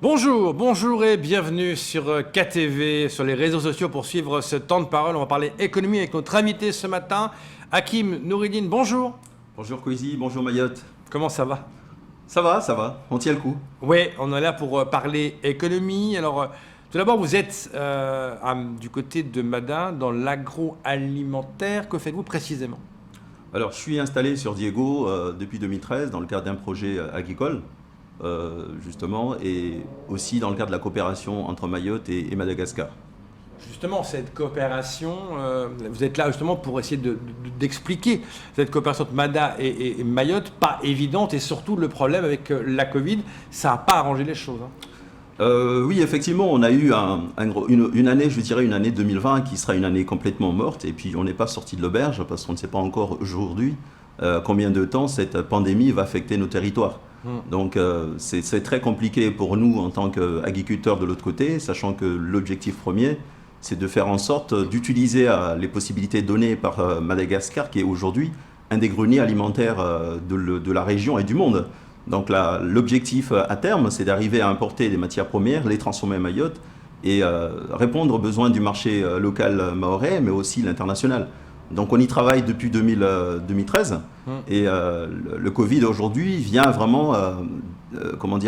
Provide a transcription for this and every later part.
Bonjour et bienvenue sur KTV, sur les réseaux sociaux pour suivre ce temps de parole. On va parler économie avec notre invité ce matin, Hakim Noureddine. Bonjour. Bonjour Coisy, bonjour Mayotte. Comment ça va? Ça va, on tient le coup. Oui, on est là pour parler économie. Alors, tout d'abord, vous êtes du côté de Madin, dans l'agroalimentaire. Que faites-vous précisément? Alors, je suis installé sur Diego depuis 2013 dans le cadre d'un projet agricole. Justement, et aussi dans le cadre de la coopération entre Mayotte et Madagascar. Justement, cette coopération, vous êtes là justement pour essayer d'expliquer cette coopération entre Mada et Mayotte, pas évidente, et surtout le problème avec la Covid, ça n'a pas arrangé les choses. Oui, effectivement, on a eu une année, je dirais une année 2020 qui sera une année complètement morte, et puis on n'est pas sorti de l'auberge parce qu'on ne sait pas encore aujourd'hui combien de temps cette pandémie va affecter nos territoires. Donc c'est très compliqué pour nous en tant qu'agriculteurs de l'autre côté, sachant que l'objectif premier, c'est de faire en sorte d'utiliser les possibilités données par Madagascar, qui est aujourd'hui un des greniers alimentaires de la région et du monde. Donc l'objectif à terme, c'est d'arriver à importer des matières premières, les transformer à Mayotte et répondre aux besoins du marché local mahorais, mais aussi l'international. Donc on y travaille depuis 2013 et le Covid aujourd'hui vient vraiment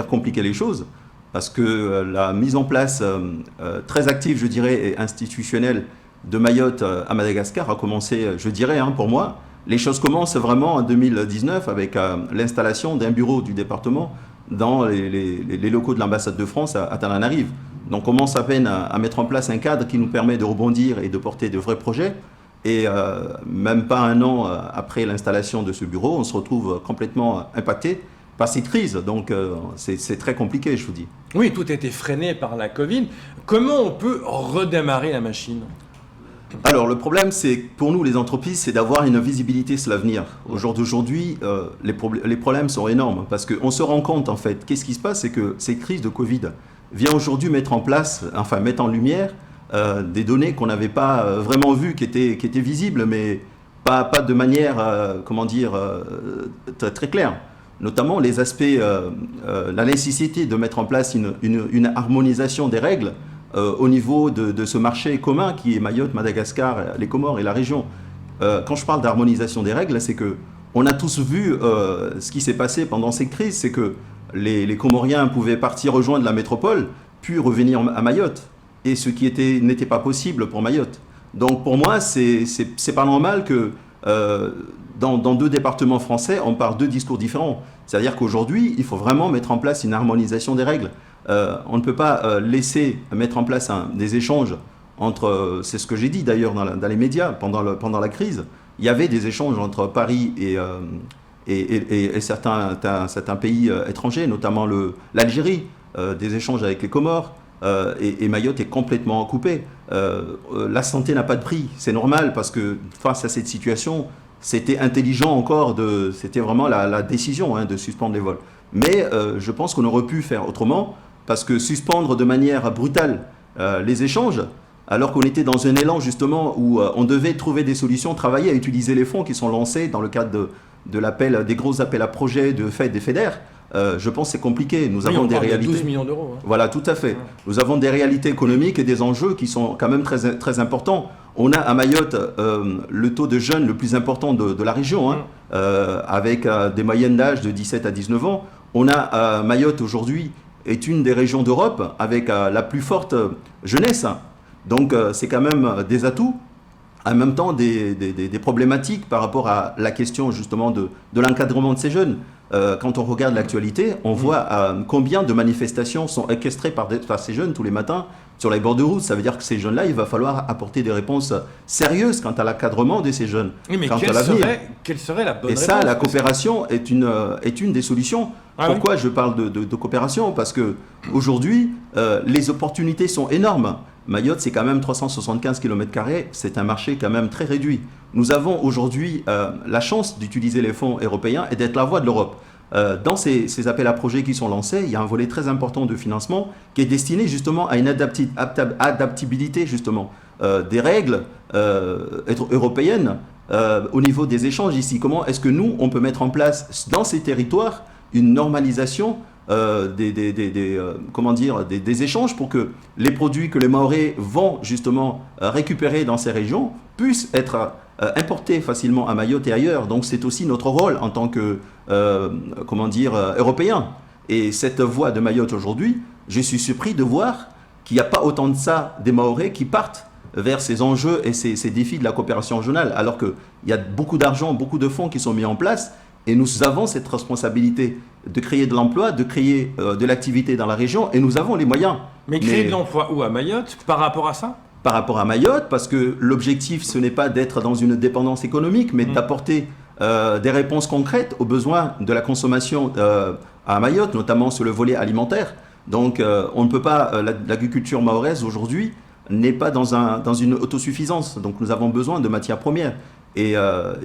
compliquer les choses parce que la mise en place très active, je dirais, et institutionnelle de Mayotte à Madagascar a commencé, je dirais, pour moi. Les choses commencent vraiment en 2019 avec l'installation d'un bureau du département dans les locaux de l'ambassade de France à Tananarive. Donc on commence à peine à mettre en place un cadre qui nous permet de rebondir et de porter de vrais projets. Et même pas un an après l'installation de ce bureau, on se retrouve complètement impacté par cette crise. Donc c'est très compliqué, je vous dis. Oui, tout a été freiné par la Covid. Comment on peut redémarrer la machine? Alors le problème, c'est pour nous les entreprises, c'est d'avoir une visibilité sur l'avenir. Au jour d'aujourd'hui, les problèmes sont énormes parce qu'on se rend compte en fait, qu'est-ce qui se passe, c'est que cette crise de Covid vient aujourd'hui mettre en lumière des données qu'on n'avait pas vraiment vues, qui étaient visibles, mais pas de manière, très claire. Notamment les aspects, la nécessité de mettre en place une harmonisation des règles au niveau de ce marché commun qui est Mayotte, Madagascar, les Comores et la région. Quand je parle d'harmonisation des règles, c'est qu'on a tous vu ce qui s'est passé pendant cette crise, c'est que les Comoriens pouvaient partir rejoindre la métropole, puis revenir à Mayotte. Et ce qui n'était pas possible pour Mayotte. Donc pour moi, c'est pas normal que dans deux départements français, on parle deux discours différents. C'est-à-dire qu'aujourd'hui, il faut vraiment mettre en place une harmonisation des règles. On ne peut pas laisser mettre en place des échanges entre, c'est ce que j'ai dit d'ailleurs dans les médias pendant la crise, il y avait des échanges entre Paris et certains pays étrangers, notamment l'Algérie, des échanges avec les Comores. Et Mayotte est complètement coupée. La santé n'a pas de prix, c'est normal parce que face à cette situation, c'était intelligent encore, c'était vraiment la décision de suspendre les vols. Mais je pense qu'on aurait pu faire autrement parce que suspendre de manière brutale les échanges, alors qu'on était dans un élan justement où on devait trouver des solutions, travailler à utiliser les fonds qui sont lancés dans le cadre des gros appels à projets des FEDER. Je pense que c'est compliqué. Nous avons des réalités. 12 millions d'euros. Voilà, tout à fait. Nous avons des réalités économiques et des enjeux qui sont quand même très, très importants. On a à Mayotte le taux de jeunes le plus important de la région, avec des moyennes d'âge de 17 à 19 ans. On a Mayotte aujourd'hui est une des régions d'Europe avec la plus forte jeunesse. Donc c'est quand même des atouts. En même temps, des problématiques par rapport à la question justement de l'encadrement de ces jeunes. Quand on regarde l'actualité, on voit combien de manifestations sont orchestrées par ces jeunes tous les matins sur les bords de route. Ça veut dire que ces jeunes-là, il va falloir apporter des réponses sérieuses quant à l'encadrement de ces jeunes. Oui, mais quelle serait la bonne réponse? Et ça, la coopération est une des solutions. Pourquoi je parle de coopération? Parce qu'aujourd'hui, les opportunités sont énormes. Mayotte, c'est quand même 375 km², c'est un marché quand même très réduit. Nous avons aujourd'hui la chance d'utiliser les fonds européens et d'être la voix de l'Europe. Dans ces appels à projets qui sont lancés, il y a un volet très important de financement qui est destiné justement à une adaptabilité justement des règles européennes au niveau des échanges ici. Comment est-ce que nous, on peut mettre en place dans ces territoires une normalisation des échanges pour que les produits que les Mahorais vont justement récupérer dans ces régions puissent être importés facilement à Mayotte et ailleurs. Donc c'est aussi notre rôle en tant que Européens. Et cette voie de Mayotte aujourd'hui, je suis surpris de voir qu'il n'y a pas autant de ça des Mahorais qui partent vers ces enjeux et ces défis de la coopération régionale, alors qu'il y a beaucoup d'argent, beaucoup de fonds qui sont mis en place, et nous avons cette responsabilité de créer de l'emploi, de créer de l'activité dans la région, et nous avons les moyens. Mais créer de l'emploi où à Mayotte par rapport à ça? Par rapport à Mayotte, parce que l'objectif, ce n'est pas d'être dans une dépendance économique, mais d'apporter des réponses concrètes aux besoins de la consommation à Mayotte, notamment sur le volet alimentaire. Donc on ne peut pas, l'agriculture mahoraise aujourd'hui n'est pas dans une autosuffisance. Donc nous avons besoin de matières premières. Et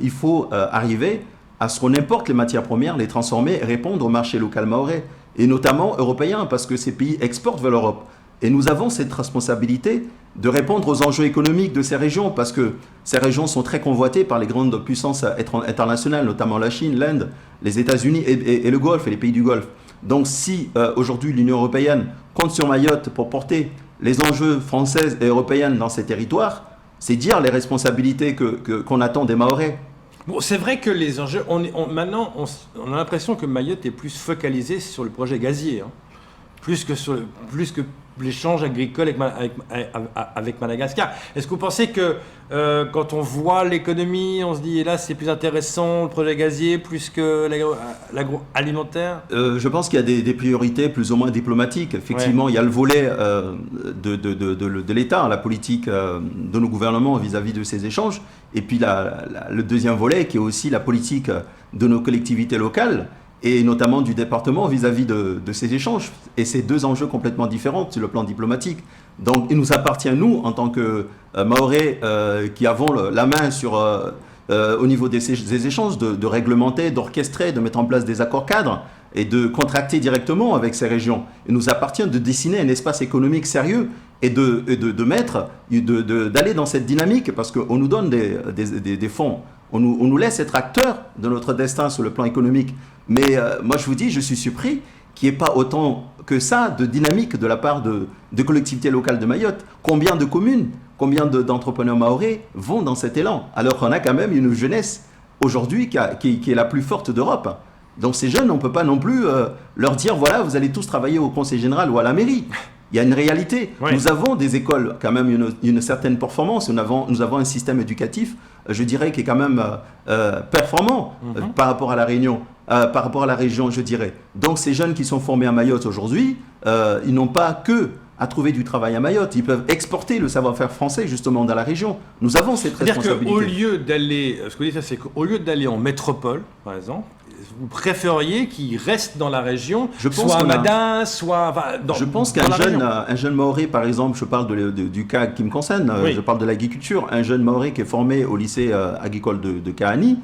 il faut arriver à ce qu'on importe les matières premières, les transformer et répondre au marché local mahorais. Et notamment européen, parce que ces pays exportent vers l'Europe. Et nous avons cette responsabilité de répondre aux enjeux économiques de ces régions, parce que ces régions sont très convoitées par les grandes puissances internationales, notamment la Chine, l'Inde, les États-Unis et le Golfe, et les pays du Golfe. Donc si aujourd'hui l'Union européenne compte sur Mayotte pour porter les enjeux françaises et européennes dans ces territoires, c'est dire les responsabilités qu'on attend des Mahorais. Bon, c'est vrai que les enjeux, maintenant on a l'impression que Mayotte est plus focalisée sur le projet gazier, hein, plus que l'échange agricole avec Madagascar. Est-ce que vous pensez que quand on voit l'économie, on se dit, et là c'est plus intéressant le projet gazier plus que l'agroalimentaire? Je pense qu'il y a des priorités plus ou moins diplomatiques. Effectivement, il y a le volet de l'État, la politique de nos gouvernements vis-à-vis de ces échanges, et puis le deuxième volet qui est aussi la politique de nos collectivités locales, et notamment du département vis-à-vis de ces échanges. Et c'est deux enjeux complètement différents sur le plan diplomatique. Donc il nous appartient, nous, en tant que Mahorais, qui avons la main au niveau des échanges, de réglementer, d'orchestrer, de mettre en place des accords cadres et de contracter directement avec ces régions. Il nous appartient de dessiner un espace économique sérieux et d'aller dans cette dynamique, parce qu'on nous donne des fonds. On nous laisse être acteurs de notre destin sur le plan économique. Mais moi, je vous dis, je suis surpris qu'il n'y ait pas autant que ça de dynamique de la part de collectivités locales de Mayotte. Combien de communes, combien d'entrepreneurs mahorais vont dans cet élan, alors qu'on a quand même une jeunesse aujourd'hui qui est la plus forte d'Europe. Donc ces jeunes, on ne peut pas non plus leur dire, voilà, vous allez tous travailler au conseil général ou à la mairie. Il y a une réalité. Oui. Nous avons des écoles, quand même, une certaine performance. Nous avons un système éducatif, je dirais, qui est quand même performant par rapport à la Réunion, par rapport à la région, je dirais. Donc, ces jeunes qui sont formés à Mayotte aujourd'hui, ils n'ont pas que à trouver du travail à Mayotte. Ils peuvent exporter le savoir-faire français, justement, dans la région. Nous avons cette responsabilité. C'est-à-dire qu'au lieu d'aller, ce que vous dites, c'est qu'au lieu d'aller en métropole, par exemple, vous préfériez qu'il reste dans la région, soit à Mada, soit dans Je pense qu'un jeune Mahorais, par exemple, je parle du cas qui me concerne, je parle de l'agriculture, un jeune Mahorais qui est formé au lycée agricole de Kahani,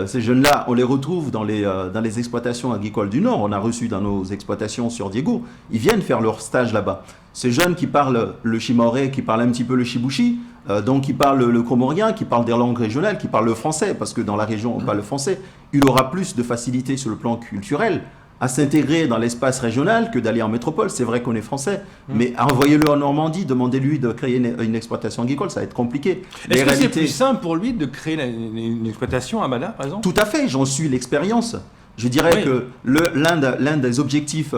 ces jeunes-là, on les retrouve dans les exploitations agricoles du Nord. On a reçu dans nos exploitations sur Diego. Ils viennent faire leur stage là-bas. Ces jeunes qui parlent le chimaoré, qui parlent un petit peu le chibouchi, donc qui parlent le comorien, qui parlent des langues régionales, qui parlent le français, parce que dans la région, on parle le français, il aura plus de facilité sur le plan culturel à s'intégrer dans l'espace régional que d'aller en métropole. C'est vrai qu'on est français, mais envoyez-le en Normandie, demandez-lui de créer une exploitation agricole, ça va être compliqué. Est-ce que c'est plus simple pour lui de créer une exploitation à Mada, par exemple? Tout à fait, j'en suis l'expérience. Je dirais que l'un des objectifs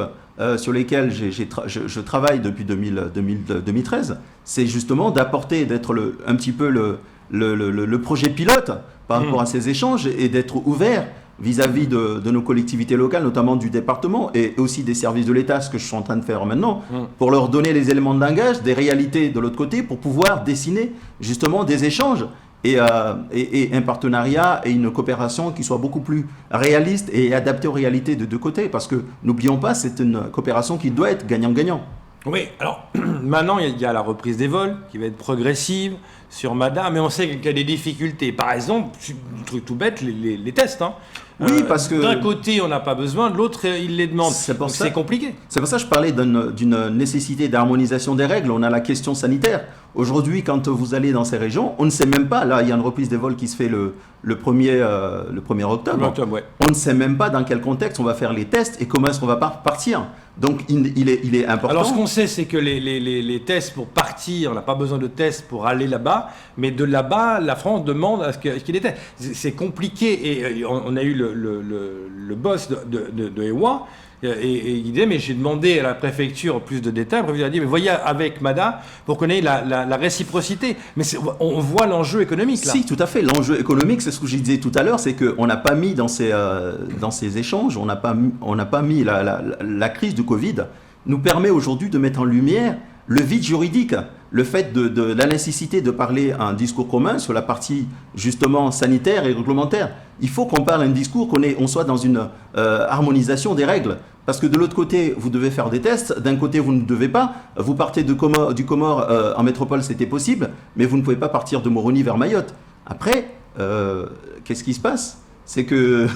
sur lesquels je travaille depuis 2013, c'est justement d'apporter, d'être un petit peu le projet pilote par rapport à ces échanges et d'être ouvert vis-à-vis de nos collectivités locales, notamment du département et aussi des services de l'État, ce que je suis en train de faire maintenant, pour leur donner les éléments de langage, des réalités de l'autre côté, pour pouvoir dessiner justement des échanges et un partenariat et une coopération qui soit beaucoup plus réaliste et adaptée aux réalités de deux côtés. Parce que, n'oublions pas, c'est une coopération qui doit être gagnant-gagnant. Oui, alors maintenant il y a la reprise des vols qui va être progressive. sur Mada, mais on sait qu'il y a des difficultés. Par exemple, un truc tout bête, les tests. Hein. Oui, parce que d'un côté, on n'a pas besoin, de l'autre, il les demande. C'est compliqué. C'est pour ça que je parlais d'une nécessité d'harmonisation des règles. On a la question sanitaire. Aujourd'hui, quand vous allez dans ces régions, on ne sait même pas. Là, il y a une reprise des vols qui se fait le 1er octobre. Ouais. On ne sait même pas dans quel contexte on va faire les tests et comment est-ce qu'on va partir. Donc, il est important. Alors, ce qu'on sait, c'est que les tests pour partir, on n'a pas besoin de tests pour aller là-bas, mais de là-bas, la France demande à ce qu'il y ait des tests. C'est compliqué. Et on a eu le boss de EWA, et il disait, mais j'ai demandé à la préfecture plus de détails. Le préfet a dit, mais voyez avec Mada pour qu'on ait la réciprocité. Mais on voit l'enjeu économique là. Si, tout à fait. L'enjeu économique, c'est ce que je disais tout à l'heure, c'est qu'on n'a pas mis dans ces échanges, on n'a pas mis la crise du Covid nous permet aujourd'hui de mettre en lumière le vide juridique, le fait de la nécessité de parler un discours commun sur la partie justement sanitaire et réglementaire. Il faut qu'on parle un discours, qu'on soit dans une harmonisation des règles. Parce que de l'autre côté, vous devez faire des tests, d'un côté, vous ne devez pas. Vous partez du Comore en métropole, c'était possible, mais vous ne pouvez pas partir de Moroni vers Mayotte. Après, qu'est-ce qui se passe? C'est que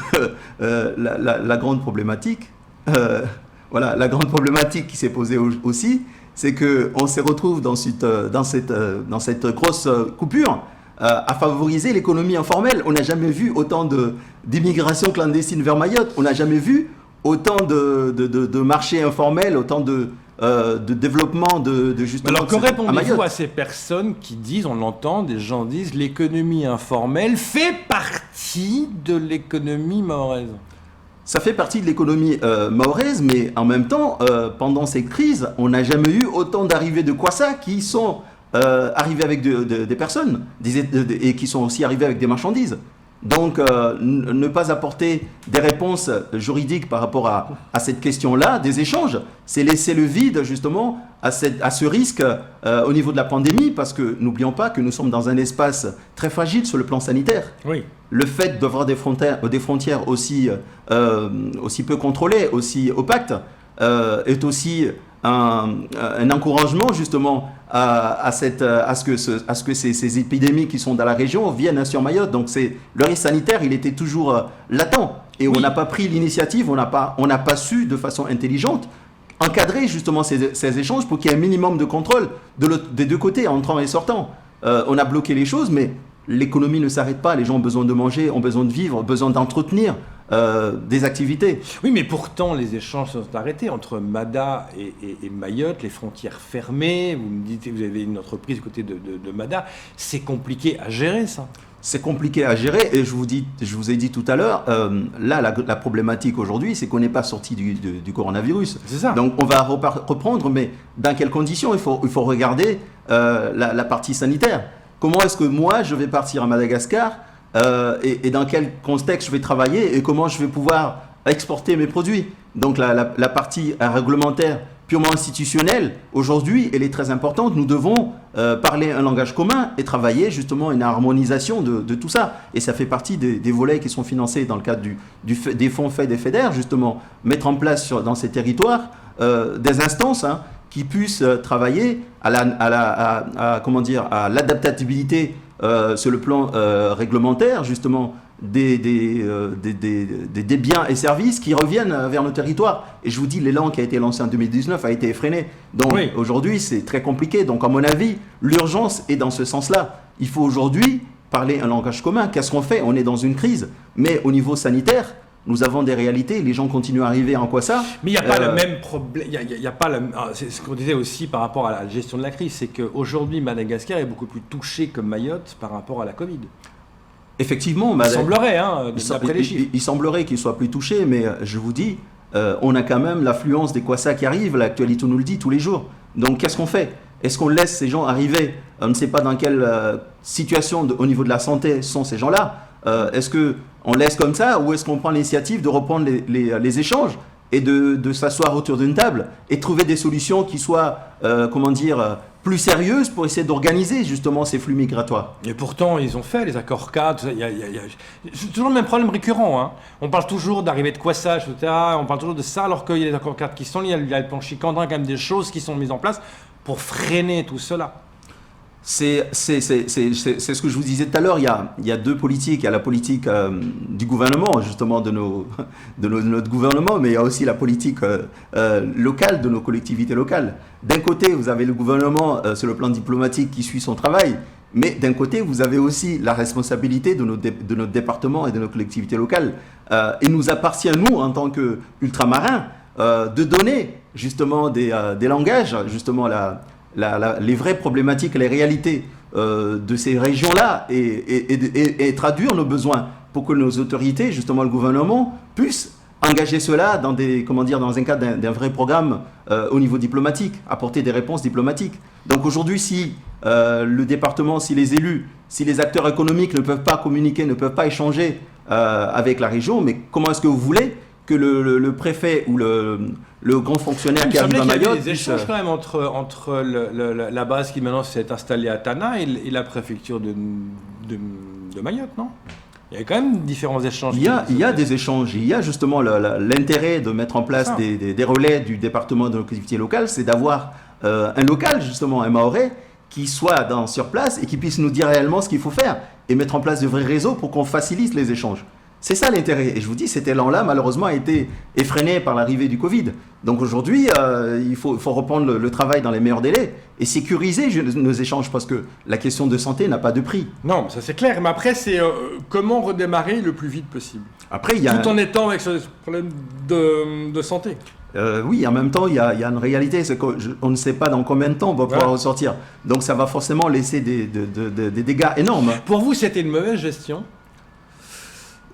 la grande problématique, la grande problématique qui s'est posée aussi, c'est qu'on se retrouve dans cette grosse coupure à favoriser l'économie informelle. On n'a jamais vu autant d'immigration clandestine vers Mayotte. On n'a jamais vu autant de marchés informels, autant de développement justement. Alors que répondez-vous à ces personnes qui disent, on l'entend, des gens disent, l'économie informelle fait partie de l'économie mahoraise? Ça fait partie de l'économie mahoraise, mais en même temps, pendant ces crises, on n'a jamais eu autant d'arrivées de Kwassa qui sont arrivés avec des personnes et qui sont aussi arrivés avec des marchandises. Donc, ne pas apporter des réponses juridiques par rapport à cette question-là, des échanges, c'est laisser le vide justement à ce risque au niveau de la pandémie, parce que n'oublions pas que nous sommes dans un espace très fragile sur le plan sanitaire. Oui. Le fait d'avoir des frontières aussi peu contrôlées, aussi opaques, est aussi un encouragement justement à ce que ces épidémies qui sont dans la région viennent sur Mayotte. Donc le risque sanitaire, il était toujours latent. Et on n'a pas pris l'initiative, on n'a pas su de façon intelligente encadrer justement ces échanges pour qu'il y ait un minimum de contrôle des deux côtés, entrant et sortant. On a bloqué les choses, mais l'économie ne s'arrête pas. Les gens ont besoin de manger, ont besoin de vivre, ont besoin d'entretenir des activités. Oui, mais pourtant, les échanges sont arrêtés entre Mada et Mayotte, les frontières fermées. Vous me dites que vous avez une entreprise du côté de Mada. C'est compliqué à gérer, ça. C'est compliqué à gérer, et je vous ai dit tout à l'heure, là, la problématique aujourd'hui, c'est qu'on n'est pas sorti du coronavirus. C'est ça. Donc, on va reprendre, mais dans quelles conditions? Il faut regarder la partie sanitaire. Comment est-ce que moi, je vais partir à Madagascar et dans quel contexte je vais travailler et comment je vais pouvoir exporter mes produits? Donc, la partie réglementaire purement institutionnelle, aujourd'hui, elle est très importante. Nous devons parler un langage commun et travailler justement une harmonisation de tout ça. Et ça fait partie des volets qui sont financés dans le cadre des fonds FED et FEDER, justement, mettre en place dans ces territoires des instances qui puissent travailler à l'adaptabilité sur le plan réglementaire, justement, des biens et services qui reviennent vers nos territoires. Et je vous dis, l'élan qui a été lancé en 2019 a été effréné. Donc oui. Aujourd'hui, c'est très compliqué. Donc à mon avis, l'urgence est dans ce sens-là. Il faut aujourd'hui parler un langage commun. Qu'est-ce qu'on fait? On est dans une crise. Mais au niveau sanitaire, nous avons des réalités, les gens continuent à arriver en Kwassa. Mais il n'y a pas le même problème. C'est ce qu'on disait aussi par rapport à la gestion de la crise, c'est qu'aujourd'hui, Madagascar est beaucoup plus touché que Mayotte par rapport à la Covid. Effectivement, il semblerait, d'après les chiffres. Il semblerait qu'il soit plus touché, mais je vous dis, on a quand même l'affluence des Kwassa qui arrive, l'actualité nous le dit tous les jours. Donc qu'est-ce qu'on fait? Est-ce qu'on laisse ces gens arriver? On ne sait pas dans quelle situation au niveau de la santé sont ces gens-là. Est-ce qu'on laisse comme ça ou est-ce qu'on prend l'initiative de reprendre les échanges et de s'asseoir autour d'une table et trouver des solutions qui soient, plus sérieuses pour essayer d'organiser justement ces flux migratoires? Et pourtant, ils ont fait les accords cadres. C'est toujours le même problème récurrent. On parle toujours d'arrivée de Kwassa, etc. On parle toujours de ça alors qu'il y a les accords cadres qui sont liés. Il y a le plan Chicandrin, quand même des choses qui sont mises en place pour freiner tout cela. C'est ce que je vous disais tout à l'heure. Il y a deux politiques. Il y a la politique du gouvernement, justement, de notre gouvernement, mais il y a aussi la politique locale de nos collectivités locales. D'un côté, vous avez le gouvernement sur le plan diplomatique qui suit son travail, mais d'un côté, vous avez aussi la responsabilité de notre département et de nos collectivités locales. Il nous appartient, nous, en tant qu'ultramarins, de donner justement des langages, justement les vraies problématiques, les réalités de ces régions-là et traduire nos besoins pour que nos autorités, justement le gouvernement, puissent engager cela dans dans un cadre d'un vrai programme au niveau diplomatique, apporter des réponses diplomatiques. Donc aujourd'hui, si le département, si les élus, si les acteurs économiques ne peuvent pas communiquer, ne peuvent pas échanger avec la région, mais comment est-ce que vous voulez que le préfet ou le grand fonctionnaire qui arrive à Mayotte... Il y a des échanges quand même entre la base qui maintenant s'est installée à Tana et la préfecture de Mayotte, non? Il y a quand même différents échanges. Il y a des échanges. Il y a justement l'intérêt de mettre en place des relais du département de nos collectivités locales, c'est d'avoir un local, justement, un Mahorais, qui soit sur place et qui puisse nous dire réellement ce qu'il faut faire et mettre en place de vrais réseaux pour qu'on facilite les échanges. C'est ça l'intérêt. Et je vous dis, cet élan-là, malheureusement, a été effréné par l'arrivée du Covid. Donc aujourd'hui, il faut reprendre le travail dans les meilleurs délais et sécuriser nos échanges parce que la question de santé n'a pas de prix. Non, ça c'est clair. Mais après, c'est comment redémarrer le plus vite possible. Après, tout en étant avec ce problème de santé. Oui, en même temps, il y a une réalité, c'est qu'on ne sait pas dans combien de temps on va pouvoir ressortir. Donc ça va forcément laisser des dégâts énormes. Pour vous, c'était une mauvaise gestion?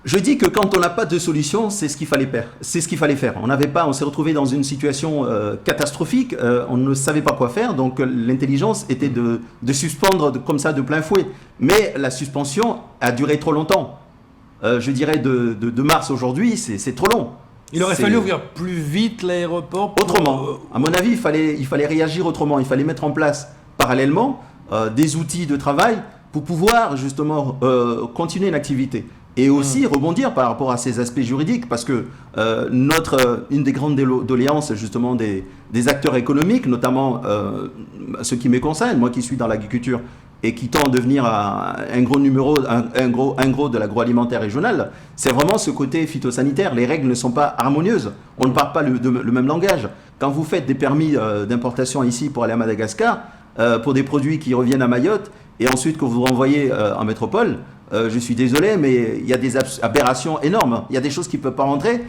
Je dis que quand on n'a pas de solution, c'est ce qu'il fallait faire. C'est ce qu'il fallait faire. On s'est retrouvé dans une situation catastrophique. On ne savait pas quoi faire. Donc l'intelligence était de suspendre comme ça de plein fouet. Mais la suspension a duré trop longtemps. Je dirais de mars aujourd'hui, c'est trop long. Il aurait fallu ouvrir plus vite l'aéroport. Autrement. À mon avis, il fallait réagir autrement. Il fallait mettre en place parallèlement des outils de travail pour pouvoir justement continuer une activité. Et aussi rebondir par rapport à ces aspects juridiques, parce que une des grandes doléances justement des acteurs économiques, notamment ce qui me concerne, moi qui suis dans l'agriculture et qui tend à devenir un gros de l'agroalimentaire régional, c'est vraiment ce côté phytosanitaire. Les règles ne sont pas harmonieuses, on ne parle pas le même langage. Quand vous faites des permis d'importation ici pour aller à Madagascar, pour des produits qui reviennent à Mayotte, et ensuite que vous renvoyez en métropole, je suis désolé, mais il y a des aberrations énormes. Il y a des choses qui ne peuvent pas rentrer.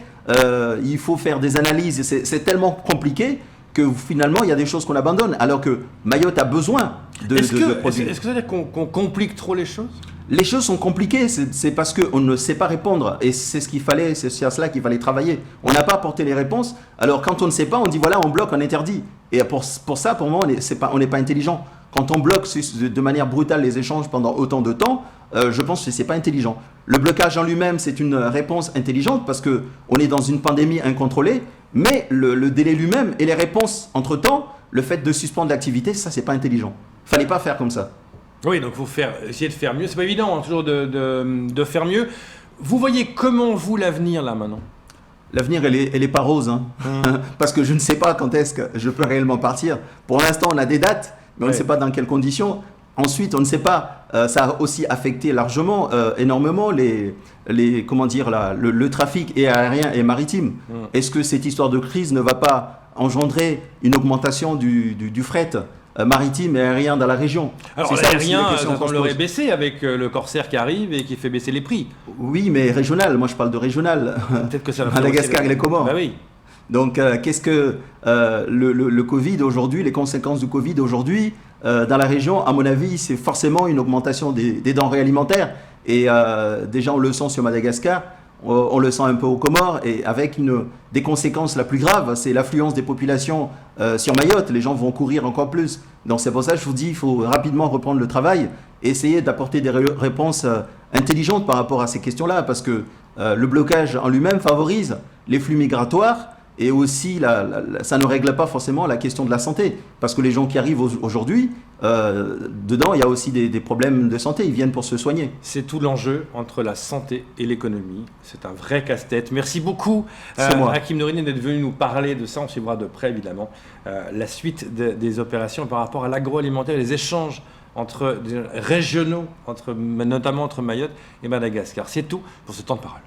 Il faut faire des analyses. C'est tellement compliqué que finalement, il y a des choses qu'on abandonne. Alors que Mayotte a besoin de produits. Est-ce que ça veut dire qu'on complique trop les choses? Les choses sont compliquées. C'est parce qu'on ne sait pas répondre. Et c'est à cela qu'il fallait travailler. On n'a pas apporté les réponses. Alors quand on ne sait pas, on dit voilà, on bloque, on interdit. Et pour ça, pour moi, on n'est pas intelligent. Quand on bloque de manière brutale les échanges pendant autant de temps, je pense que ce n'est pas intelligent. Le blocage en lui-même, c'est une réponse intelligente parce qu'on est dans une pandémie incontrôlée, mais le délai lui-même et les réponses entre-temps, le fait de suspendre l'activité, ça, c'est pas intelligent. Il ne fallait pas faire comme ça. Oui, donc il faut essayer de faire mieux. C'est pas évident, hein, toujours de faire mieux. Vous voyez comment, vous, l'avenir, là, maintenant? L'avenir, elle est pas rose, hein. Parce que je ne sais pas quand est-ce que je peux réellement partir. Pour l'instant, on a des dates, mais on ne sait pas dans quelles conditions. Ensuite, on ne sait pas, ça a aussi affecté largement, énormément le trafic aérien et maritime. Est-ce que cette histoire de crise ne va pas engendrer une augmentation du fret maritime et aérien dans la région? Alors l'aérien, ça semblerait baisser avec le Corsair qui arrive et qui fait baisser les prix. Oui, mais régional, moi je parle de régional. Peut-être que ça va Madagascar et les Comores. Bah oui. Donc, qu'est-ce que le Covid aujourd'hui, les conséquences du Covid aujourd'hui dans la région, à mon avis, c'est forcément une augmentation des denrées alimentaires. Et déjà, on le sent sur Madagascar, on le sent un peu aux Comores, et avec des conséquences la plus grave, c'est l'affluence des populations sur Mayotte. Les gens vont courir encore plus. Donc, c'est pour ça que je vous dis, il faut rapidement reprendre le travail et essayer d'apporter des réponses intelligentes par rapport à ces questions-là, parce que le blocage en lui-même favorise les flux migratoires. Et aussi, ça ne règle pas forcément la question de la santé. Parce que les gens qui arrivent aujourd'hui, dedans, il y a aussi des problèmes de santé. Ils viennent pour se soigner. C'est tout l'enjeu entre la santé et l'économie. C'est un vrai casse-tête. Merci beaucoup, Hakim Nourine, d'être venu nous parler de ça. On suivra de près, évidemment, la suite des opérations par rapport à l'agroalimentaire et les échanges régionaux, notamment entre Mayotte et Madagascar. C'est tout pour ce temps de parole.